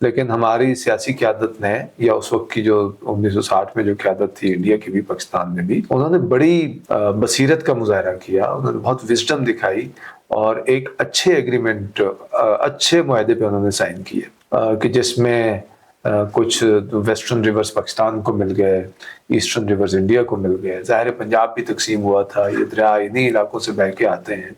لیکن ہماری سیاسی قیادت نے یا اس وقت کی جو 1960 میں جو قیادت تھی انڈیا کی بھی پاکستان میں بھی، انہوں نے بڑی بصیرت کا مظاہرہ کیا، انہوں نے بہت وزڈم دکھائی اور ایک اچھے ایگریمنٹ، اچھے معاہدے پہ انہوں نے سائن کیے کہ جس میں کچھ ویسٹرن ریورز پاکستان کو مل گئے، ایسٹرن ریورز انڈیا کو مل گئے، ظاہر پنجاب بھی تقسیم ہوا تھا، یہ دریا انہی علاقوں سے بہہ کے آتے ہیں،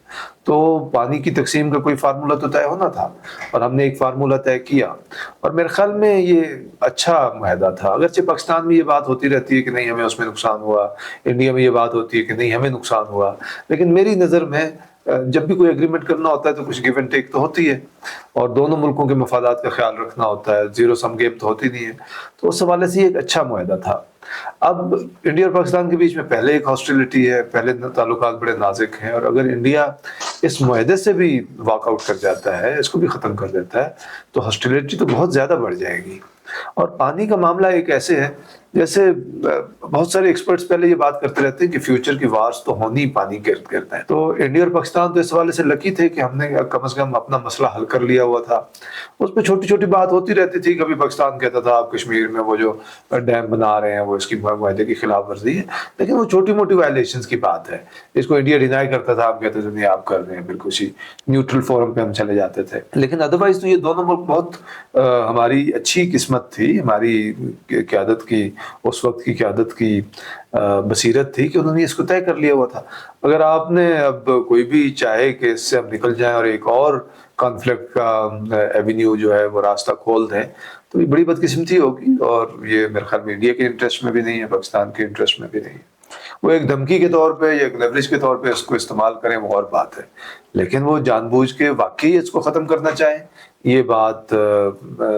تو پانی کی تقسیم کا کوئی فارمولہ تو طے ہونا تھا اور ہم نے ایک فارمولہ طے کیا، اور میرے خیال میں یہ اچھا معاہدہ تھا۔ اگرچہ پاکستان میں یہ بات ہوتی رہتی ہے کہ نہیں ہمیں اس میں نقصان ہوا، انڈیا میں یہ بات ہوتی ہے کہ نہیں ہمیں نقصان ہوا، لیکن میری نظر میں جب بھی کوئی ایگریمنٹ کرنا ہوتا ہے تو کچھ گیو اینڈ ٹیک تو ہوتی ہے، اور دونوں ملکوں کے مفادات کا خیال رکھنا ہوتا ہے، زیرو سم گیم تو ہوتی نہیں ہے، تو اس حوالے سے یہ ایک اچھا معاہدہ تھا۔ اب انڈیا اور پاکستان کے بیچ میں پہلے ایک ہاسٹیلٹی ہے، پہلے تعلقات بڑے نازک ہیں، اور اگر انڈیا اس معاہدے سے بھی واک آؤٹ کر جاتا ہے، اس کو بھی ختم کر دیتا ہے، تو ہاسٹیلٹی تو بہت زیادہ بڑھ جائے گی۔ اور پانی کا معاملہ ایک ایسے ہے جیسے بہت سارے ایکسپرٹس پہلے یہ بات کرتے رہتے ہیں کہ فیوچر کی وارز تو ہونی پانی کے ارد گرد ہے، تو انڈیا اور پاکستان تو اس حوالے سے لکی تھے کہ ہم نے کم از کم اپنا مسئلہ حل کر لیا ہوا تھا۔ اس پہ چھوٹی چھوٹی بات ہوتی رہتی تھی، کبھی پاکستان کہتا تھا آپ کشمیر میں وہ جو ڈیم بنا رہے ہیں وہ اس کی معاہدے کی خلاف ورزی ہے، لیکن وہ چھوٹی موٹی وائلیشنز کی بات ہے، اس کو انڈیا ڈینائی کرتا تھا، ہم کہتے تھے نہیں آپ کر رہے ہیں، بالکل اسی نیوٹرل فورم پہ ہم چلے جاتے تھے۔ لیکن ادروائز تو یہ دونوں ملک بہت ہماری اچھی قسمت تھی، ہماری قیادت کی، اس وقت کی قیادت کی بصیرت تھی کہ انہوں نے اس کو طے کر لیا ہوا تھا۔ اگر آپ نے اب کوئی بھی چاہے کہ اس سے ہم نکل جائیں اور ایک اور کانفلکٹ کا ایونیو جو ہے وہ راستہ کھول دیں، تو یہ بڑی بدقسمتی ہوگی، اور یہ میرے خیال میں انڈیا کے انٹرسٹ میں بھی نہیں ہے، پاکستان کے انٹرسٹ میں بھی نہیں ہے۔ وہ ایک دھمکی کے طور پہ یا ایک لیوریج کے طور پہ اس کو استعمال کریں وہ اور بات ہے، لیکن وہ جان بوجھ کے واقعی اس کو ختم کرنا چاہیں، یہ بات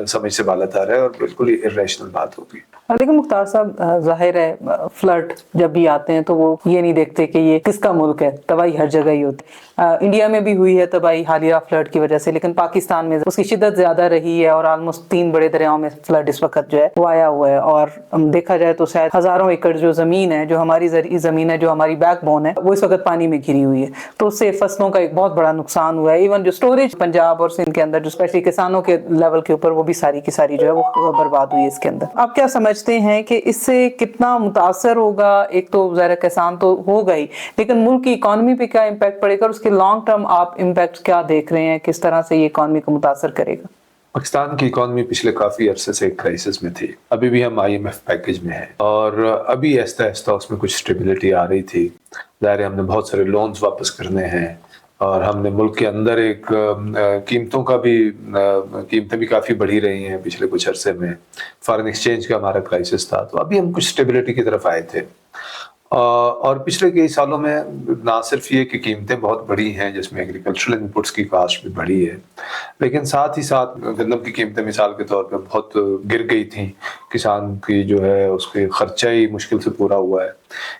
سمجھ سے بالاتر ہے اور بالکل ہی irrational بات ہوگی۔ لیکن مختار صاحب ظاہر ہے فلڈ جب بھی آتے ہیں تو وہ یہ نہیں دیکھتے کہ یہ کس کا ملک ہے، تباہی ہر جگہ ہی ہوتی ہے۔ انڈیا میں بھی ہوئی ہے تباہی حالیہ فلڈ کی وجہ سے، لیکن پاکستان میں اس کی شدت زیادہ رہی ہے اور آلموسٹ 3 بڑے دریاؤں میں فلڈ اس وقت جو ہے وہ آیا ہوا ہے، اور دیکھا جائے تو شاید ہزاروں ایکڑ جو زمین ہے، جو ہماری زرعی زمین ہے، جو ہماری بیک بون ہے، وہ اس وقت پانی میں گھری ہوئی ہے، تو اس سے فصلوں کا ایک بہت بڑا نقصان ہوا ہے۔ ایون جو اسٹوریج پنجاب اور سندھ کے اندر جو اسپیشلی کسانوں کے لیول کے اوپر، وہ بھی ساری کی ساری جو ہے وہ برباد ہوئی ہے اس کے اندر۔ آپ کیا سمجھتے ہیں کہ اس سے کتنا متاثر ہوگا؟ ایک تو ظاہر کسان تو ہوگا ہی، لیکن ملک کی اکانومی پہ کیا امپیکٹ پڑے گا، اور اس کے لانگ ٹرم آپ امپیکٹ کیا دیکھ رہے ہیں، کس طرح سے یہ اکانومی کو متاثر کرے گا؟ پاکستان کی اکانومی پچھلے کافی عرصے سے ایک کرائسس میں تھی، ابھی بھی ہم IMF پیکج میں ہیں، اور ابھی آہستہ آہستہ اس میں کچھ اسٹیبلٹی آ رہی تھی۔ ظاہر ہے ہم نے بہت سارے لونز واپس کرنے ہیں، اور ہم نے ملک کے اندر ایک قیمتیں بھی کافی بڑھی رہی ہیں پچھلے کچھ عرصے میں، فارن ایکسچینج کا ہمارا کرائسس تھا، تو ابھی ہم کچھ اسٹیبلٹی کی طرف آئے تھے۔ اور پچھلے کئی سالوں میں نہ صرف یہ کہ قیمتیں بہت بڑھی ہیں جس میں ایگریکلچرل انپٹس کی کاسٹ بھی بڑھی ہے، لیکن ساتھ ہی ساتھ گندم کی قیمتیں مثال کے طور پہ بہت گر گئی تھیں، کسان کی جو ہے اس کے خرچہ ہی مشکل سے پورا ہوا ہے۔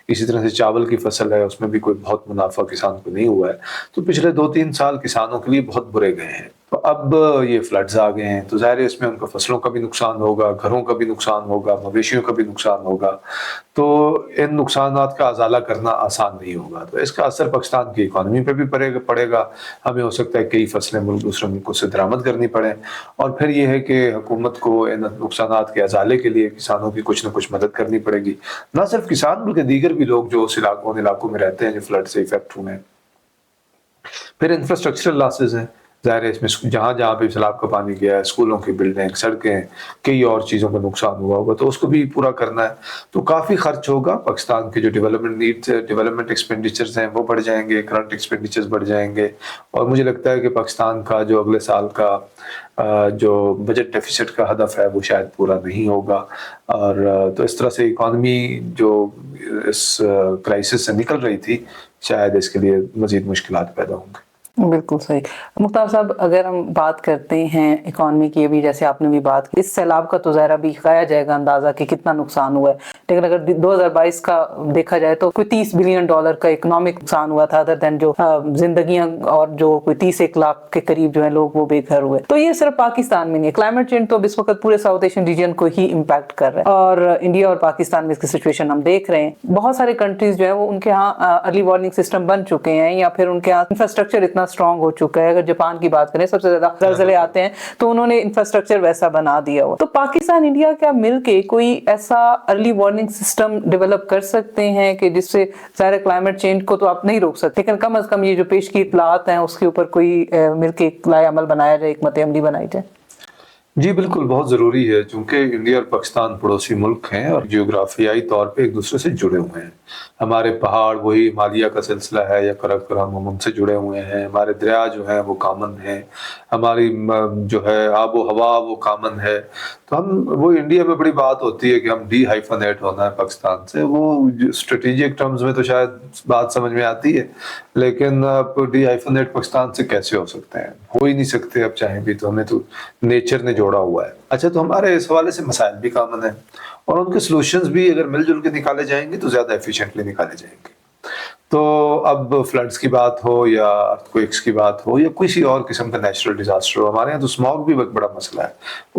اسی طرح سے چاول کی فصل ہے، اس میں بھی کوئی بہت منافع کسان کو نہیں ہوا ہے، تو پچھلے 2-3 سال کسانوں کے لیے بہت برے گئے ہیں۔ تو اب یہ فلڈز آ گئے ہیں، تو ظاہر ہے اس میں ان کو فصلوں کا بھی نقصان ہوگا، گھروں کا بھی نقصان ہوگا، مویشیوں کا بھی نقصان ہوگا، تو ان نقصانات کا ازالہ کرنا آسان نہیں ہوگا، تو اس کا اثر پاکستان کی اکانومی پہ بھی پڑے گا۔ ہمیں ہو سکتا ہے کئی فصلیں دوسرے ملکوں سے درآمد کرنی پڑیں، اور پھر یہ ہے کہ حکومت کو ان نقصانات کے ازالے کے لیے کسانوں کی کچھ نہ کچھ مدد کرنی پڑے گی، نہ صرف کسان بلکہ دیگر بھی لوگ جو ان علاقوں میں رہتے ہیں جو فلڈ سے افیکٹ ہوئے ہیں۔ پھر انفراسٹرکچرل لاسز ہیں، ظاہر ہے اس میں جہاں جہاں پہ سیلاب کا پانی گیا ہے، اسکولوں کی بلڈنگ، سڑکیں، کئی اور چیزوں کا نقصان ہوا ہوگا، تو اس کو بھی پورا کرنا ہے، تو کافی خرچ ہوگا۔ پاکستان کے جو ڈیولپمنٹ نیڈز، ڈیولپمنٹ ایکسپینڈیچرز ہیں وہ بڑھ جائیں گے، کرنٹ ایکسپینڈیچرز بڑھ جائیں گے، اور مجھے لگتا ہے کہ پاکستان کا جو اگلے سال کا جو بجٹ ڈیفیسٹ کا ہدف ہے وہ شاید پورا نہیں ہوگا، اور تو اس طرح سے اکانومی جو اس کرائسس سے نکل رہی تھی، شاید اس کے لیے مزید مشکلات پیدا ہوں گی۔ بالکل صحیح۔ مختار صاحب اگر ہم بات کرتے ہیں اکانومی کی، بھی جیسے آپ نے بھی بات کی، اس سیلاب کا تو ظاہر بھی کھایا جائے گا اندازہ کہ کتنا نقصان ہوا ہے، لیکن اگر 2022 کا دیکھا جائے تو کوئی $30 بلین کا اکنامک نقصان ہوا تھا، ادر دین جو زندگیاں اور جو کوئی 31 لاکھ کے قریب جو ہے لوگ وہ بے گھر ہوئے۔ تو یہ صرف پاکستان میں نہیں ہے، کلائمیٹ چینج تو اب اس وقت پورے ساؤتھ ایشین ریجن کو ہی امپیکٹ کر رہا ہے، اور انڈیا اور پاکستان میں اس کی سچویشن ہم دیکھ رہے ہیں۔ بہت سارے کنٹریز جو ہیں وہ ان کے ہاں ارلی وارننگ سسٹم بن چکے ہیں، یا پھر ان کے ہاں انفراسٹرکچر اتنا اتنا اسٹرانگ ہو چکا ہے. اگر جاپان کی بات کریں، سب سے زیادہ زلزلے آتے ہیں تو انہوں نے انفراسٹرکچر ویسا بنا دیا ہوا. تو پاکستان انڈیا کیا مل کے کوئی ایسا ارلی وارننگ سسٹم ڈیولپ کر سکتے ہیں کہ جس سے ظاہر کلائمیٹ چینج کو تو آپ نہیں روک سکتے، لیکن کم از کم یہ جو پیش کی اطلاعات ہیں اس کے اوپر کوئی مل کے لائے عمل بنایا جائے، حکمت عملی بنائی جائے؟ جی بالکل، بہت ضروری ہے، چونکہ انڈیا اور پاکستان پڑوسی ملک ہیں اور جغرافیائی طور پہ ایک دوسرے سے جڑے ہوئے ہیں. ہمارے پہاڑ وہی ہمالیہ کا سلسلہ ہے یا قراقرم، ہم ان سے جڑے ہوئے ہیں. ہمارے دریا جو ہیں وہ کامن ہیں، ہماری جو ہے آب و ہوا وہ کامن ہے. تو وہ انڈیا میں بڑی بات ہوتی ہے کہ ہم ڈی ہائفنیٹ ہونا ہے پاکستان سے. وہ اسٹریٹجک ٹرمز میں تو شاید بات سمجھ میں آتی ہے، لیکن اب ڈی ہائفنیٹ پاکستان سے کیسے ہو سکتے ہیں؟ ہو ہی نہیں سکتے اب چاہیں بھی تو. ہمیں تو نیچر نے جوڑا ہوا ہے. اچھا، تو ہمارے اس حوالے سے مسائل بھی کامن ہیں اور ان کے سلوشنز بھی اگر مل جل کے نکالے جائیں گے تو زیادہ ایفیشینٹلی نکالے جائیں گے. تو اب فلڈز کی بات ہو یا ارتھکویکس کی بات ہو یا کسی اور قسم کا نیچرل ڈیزاسٹر ہو، ہمارے یہاں تو اسموگ بھی ایک بڑا مسئلہ ہے.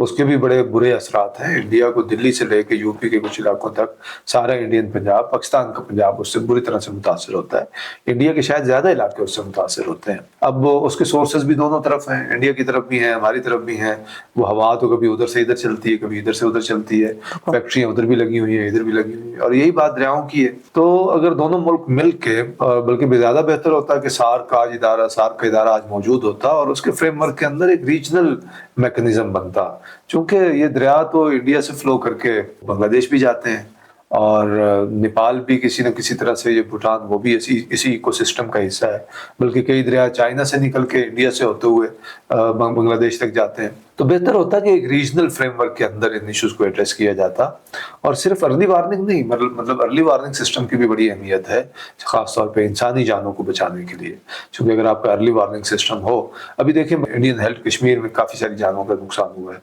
اس کے بھی بڑے برے اثرات ہیں. انڈیا کو دلی سے لے کے یو پی کے کچھ علاقوں تک سارا انڈین پنجاب، پاکستان کا پنجاب اس سے بری طرح سے متاثر ہوتا ہے. انڈیا کے شاید زیادہ علاقے اس سے متاثر ہوتے ہیں. اب اس کے سورسز بھی دونوں طرف ہیں، انڈیا کی طرف بھی ہیں، ہماری طرف بھی ہیں. وہ ہوا تو کبھی ادھر سے ادھر چلتی ہے، کبھی ادھر سے ادھر چلتی ہے. فیکٹریاں ادھر بھی لگی ہوئی ہیں، ادھر بھی لگی ہوئی ہیں، اور یہی بات دریاؤں کی ہے. تو اگر دونوں ملک مل کے، بلکہ زیادہ بہتر ہوتا کہ سارک کا ادارہ آج موجود ہوتا اور اس کے فریم ورک کے اندر ایک ریجنل میکنزم بنتا. چونکہ یہ دریا تو انڈیا سے فلو کر کے بنگلہ دیش بھی جاتے ہیں اور نیپال بھی کسی نہ کسی طرح سے، یہ بھوٹان وہ بھی اسی ایکو سسٹم کا حصہ ہے. بلکہ کئی دریا چائنا سے نکل کے انڈیا سے ہوتے ہوئے بنگلہ دیش تک جاتے ہیں. تو بہتر ہوتا کہ ایک ریجنل فریم ورک کے اندر ان ایشوز کو ایڈریس کیا جاتا. اور صرف ارلی وارننگ نہیں، مطلب ارلی وارننگ سسٹم کی بھی بڑی اہمیت ہے، خاص طور پہ انسانی جانوں کو بچانے کے لیے. چونکہ اگر آپ کا ارلی وارننگ سسٹم ہو، ابھی دیکھیں انڈین ہیلتھ کشمیر میں کافی ساری جانوں کا نقصان ہوا ہے،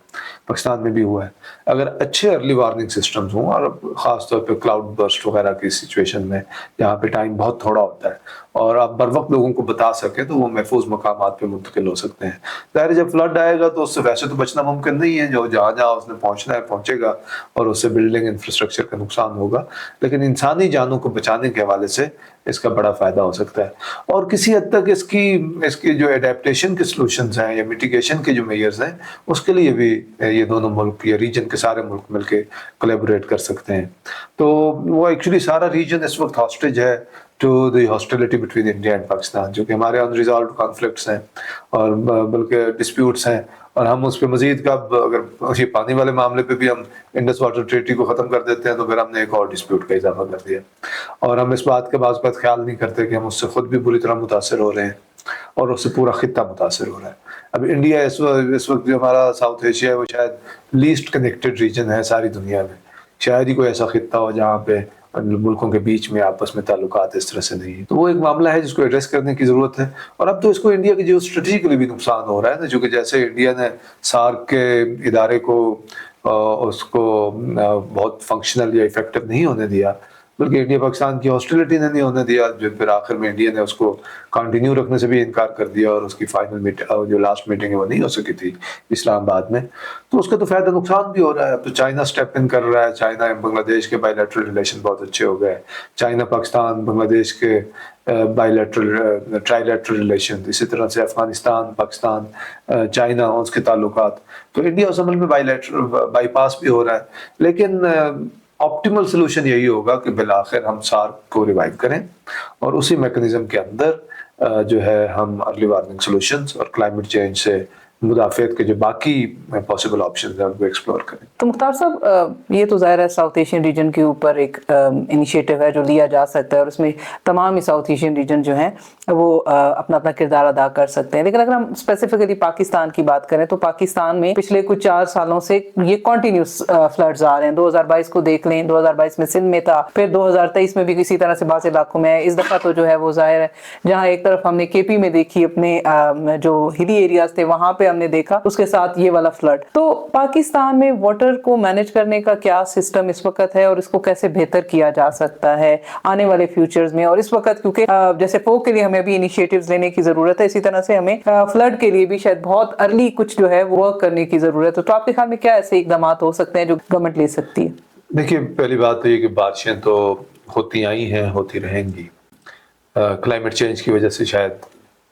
پاکستان میں بھی ہوا ہے. اگر اچھے ارلی وارننگ سسٹمز ہوں، اور خاص طور پہ کلاؤڈ برسٹ وغیرہ کی سچویشن میں جہاں پہ ٹائم بہت تھوڑا ہوتا ہے، اور آپ بر وقت لوگوں کو بتا سکیں تو وہ محفوظ مقامات پہ منتقل ہو سکتے ہیں. ظاہر جب فلڈ آئے گا تو اس سے ویسے تو بچنا ممکن نہیں ہے، جو جہاں اس نے پہنچنا ہے پہنچے گا اور اس سے بلڈنگ انفراسٹرکچر کا نقصان ہوگا. لیکن انسانی جانوں کو بچانے کے حوالے سے اس کا بڑا فائدہ ہو سکتا ہے. اور کسی حد تک اس کی جو ایڈیپٹیشن کے سلوشنز ہیں یا میٹیگیشن کے جو میئرز ہیں، اس کے لیے بھی یہ دونوں ملک یا ریجن کے سارے ملک مل کے کولیبوریٹ کر سکتے ہیں. تو وہ ایکچولی سارا ریجن اس وقت ہاسٹیج ہے to the hostility between India and Pakistan, جو کہ ہمارے انریزالوڈ کانفلکٹس ہیں اور بلکہ ڈسپیوٹس ہیں. اور ہم اس پہ مزید کا، اگر یہ پانی والے معاملے پہ بھی ہم انڈس واٹر ٹریٹی کو ختم کر دیتے ہیں تو پھر ہم نے ایک اور ڈسپیوٹ کا اضافہ کر دیا. اور ہم اس بات کا بعض اوقات خیال نہیں کرتے کہ ہم اس سے خود بھی بری طرح متاثر ہو رہے ہیں اور اس سے پورا خطہ متاثر ہو رہا ہے. اب انڈیا اس وقت جو ہمارا ساؤتھ ایشیا ہے وہ شاید لیسٹ کنیکٹڈ ریجن ہے ساری دنیا میں. شاید ہی کوئی ایسا خطہ ہو جہاں پہ ملکوں کے بیچ میں آپس میں تعلقات اس طرح سے نہیں ہیں. تو وہ ایک معاملہ ہے جس کو ایڈریس کرنے کی ضرورت ہے. اور اب تو اس کو انڈیا کی جیو اسٹریٹجیکلی بھی نقصان ہو رہا ہے نا، چونکہ جیسے انڈیا نے سارک کے ادارے کو اس کو بہت فنکشنل یا افیکٹو نہیں ہونے دیا، بلکہ انڈیا پاکستان کی ہاسٹیلٹی نے نہیں ہونے دیا، جو پھر آخر میں انڈیا نے اس کو کنٹینیو رکھنے سے بھی انکار کر دیا اور اس کی فائنل جو لاسٹ میٹنگ ہے وہ نہیں ہو سکی تھی اسلام آباد میں. تو اس کا تو فائدہ نقصان بھی ہو رہا ہے. اب تو چائنا اسٹیپ ان کر رہا ہے. چائنا بنگلہ دیش کے بائی لیٹرل ریلیشن بہت اچھے ہو گئے. چائنا پاکستان بنگلہ دیش کے by lateral try lateral relation, اسی طرح سے افغانستان پاکستان چائنا اس کے تعلقات. تو انڈیا اس عمل میں بائی پاس بھی ہو رہا ہے. لیکن آپٹیمل سلوشن یہی ہوگا کہ بالآخر ہم سارک کو ریوائیو کریں اور اسی میکنزم کے اندر جو ہے ہم ارلی وارننگ سلوشنز اور کلائمیٹ چینج سے مدافعت کے جو باقی پاسبل آپشنز ہیں ان کو ایکسپلور کریں. تو مختار صاحب، یہ تو ظاہر ہے ساؤتھ ایشین ریجن کے اوپر ایک انیشیٹو ہے جو لیا جا سکتا ہے اور اس میں تمام ہی ساؤتھ ایشین ریجن جو ہیں وہ اپنا اپنا کردار ادا کر سکتے ہیں. لیکن اگر ہم اسپیسیفکلی پاکستان کی بات کریں تو پاکستان میں پچھلے کچھ 4 سالوں سے یہ کنٹینیوس فلڈز آ رہے ہیں. 2022 کو دیکھ لیں، 2022 میں سندھ میں تھا، پھر 2023 میں بھی کسی طرح سے بعض علاقوں میں. اس دفعہ تو جو ہے وہ ظاہر ہے جہاں ایک طرف ہم نے کے پی میں دیکھی اپنے جو ہلی ایریاز تھے وہاں پہ ہم نے دیکھا، اس کے ساتھ یہ والا فلڈ. تو پاکستان میں واٹر کو مینج کرنے کا کیا سسٹم اس وقت ہے اور اس کو کیسے بہتر کیا جا سکتا ہے آنے والے فیوچرز میں؟ اور اس وقت کیونکہ جیسے فوگ کے لیے ہمیں بھی انیشیٹیوز لینے کی ضرورت ہے، اسی طرح سے ہمیں فلڈ کے لیے بھی شاید بہت ارلی کچھ جو ہے ورک کرنے کی ضرورت ہے. تو آپ کے خیال میں کیا ایسے اقدامات ہو سکتے ہیں جو گورنمنٹ لے سکتی ہے؟ دیکھیے، پہلی بات تو یہ کہ بارشیں تو ہوتی آئی ہیں، ہوتی رہیں گی. کلائمیٹ چینج کی وجہ سے شاید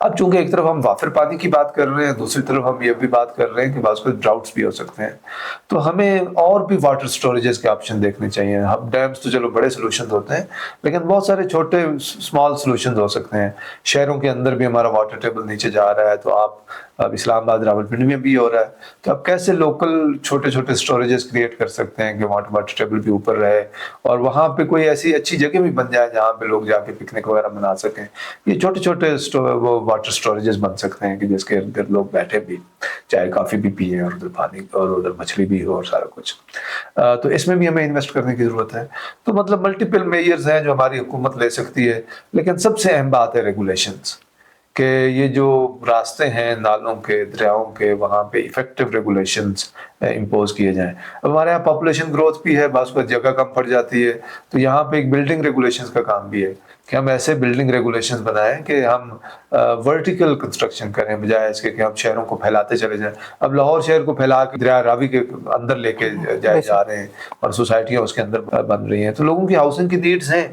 اب چونکہ ایک طرف ہم وافر پانی کی بات کر رہے ہیں، دوسری طرف ہم یہ بھی بات کر رہے ہیں کہ بعض کو ڈراؤٹس بھی ہو سکتے ہیں، تو ہمیں اور بھی واٹر سٹوریجز کے آپشن دیکھنے چاہیے. ہم ڈیمز تو چلو بڑے سولوشن ہوتے ہیں، لیکن بہت سارے چھوٹے اسمال سولوشنز ہو سکتے ہیں. شہروں کے اندر بھی ہمارا واٹر ٹیبل نیچے جا رہا ہے، تو اب اسلام آباد راولپنڈی میں بھی ہو رہا ہے، تو اب کیسے لوکل چھوٹے چھوٹے اسٹوریجز کریٹ کر سکتے ہیں کہ واٹر ٹیبل بھی اوپر رہے، اور وہاں پہ کوئی ایسی اچھی جگہ بھی بن جائے جہاں پہ لوگ جا کے پکنک وغیرہ بنا سکیں. یہ چھوٹے چھوٹے وہ واٹر اسٹوریجز بن سکتے ہیں کہ جس کے اندر لوگ بیٹھے بھی چائے کافی بھی پیئیں اور ادھر پانی اور ادھر مچھلی بھی ہو اور سارا کچھ. تو اس میں بھی ہمیں انویسٹ کرنے کی ضرورت ہے. تو مطلب ملٹیپل میئرز ہیں جو ہماری حکومت لے سکتی ہے، لیکن سب سے اہم بات ہے ریگولیشنز، کہ یہ جو راستے ہیں نالوں کے، دریاؤں کے، وہاں پہ ایفیکٹو ریگولیشنز امپوز کیے جائیں. اب ہمارے یہاں پاپولیشن گروتھ بھی ہے، بعض کو جگہ کم پڑ جاتی ہے، تو یہاں پہ ایک بلڈنگ ریگولیشنز کا کام بھی ہے کہ ہم ایسے بلڈنگ ریگولیشنز بنائیں کہ ہم ورٹیکل کنسٹرکشن کریں بجائے اس کے کہ ہم شہروں کو پھیلاتے چلے جائیں. اب لاہور شہر کو پھیلا کے دریا راوی کے اندر لے کے جائے جا رہے ہیں اور سوسائٹیاں اس کے اندر بن رہی ہیں. تو لوگوں کی ہاؤسنگ کی نیڈز ہیں،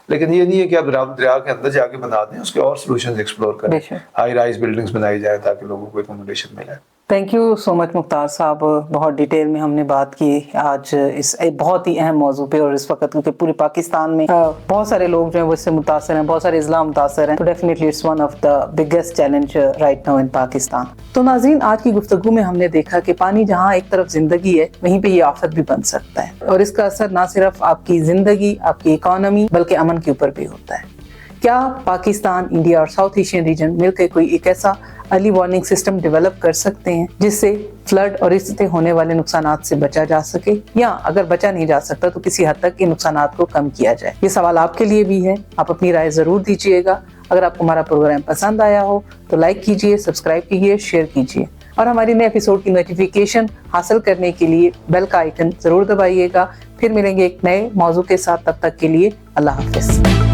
لیکن یہ نہیں ہے کہ اب دریا کے اندر جا کے بنا دیں، اس کے اور سولوشنز ایکسپلور کریں. ہائی رائز بلڈنگز بنائی جائیں تاکہ لوگوں کو اکوموڈیشن ملے. تھینک یو سو مچ مختار صاحب، بہت ڈیٹیل میں ہم نے بات کی آج اس بہت ہی اہم موضوع پہ، اور اس وقت کیونکہ پورے پاکستان میں بہت سارے لوگ جو ہیں وہ اس سے متاثر ہیں، بہت سارے اضلاع متاثر ہیں، تو definitely it's one of the biggest challenge right now in Pakistan. تو ناظرین، آج کی گفتگو میں ہم نے دیکھا کہ پانی جہاں ایک طرف زندگی ہے، وہیں پہ یہ آفت بھی بن سکتا ہے، اور اس کا اثر نہ صرف آپ کی زندگی، آپ کی اکانومی، بلکہ امن کے اوپر بھی ہوتا ہے. کیا پاکستان، انڈیا اور ساؤتھ ایشین ریجن مل کے کوئی ایک ایسا ارلی وارننگ سسٹم ڈیولپ کر سکتے ہیں جس سے فلڈ اور اس سے ہونے والے نقصانات سے بچا جا سکے، یا اگر بچا نہیں جا سکتا تو کسی حد تک ان نقصانات کو کم کیا جائے؟ یہ سوال آپ کے لیے بھی ہے، آپ اپنی رائے ضرور دیجیے گا. اگر آپ کو ہمارا پروگرام پسند آیا ہو تو لائک کیجیے، سبسکرائب کیجیے، شیئر کیجیے، اور ہماری نئے ایپیسوڈ کی نوٹیفیکیشن حاصل کرنے کے لیے بیل کا آئیکن ضرور دبائیے گا. پھر ملیں گے ایک نئے موضوع کے ساتھ، تب تک کے لیے اللہ حافظ.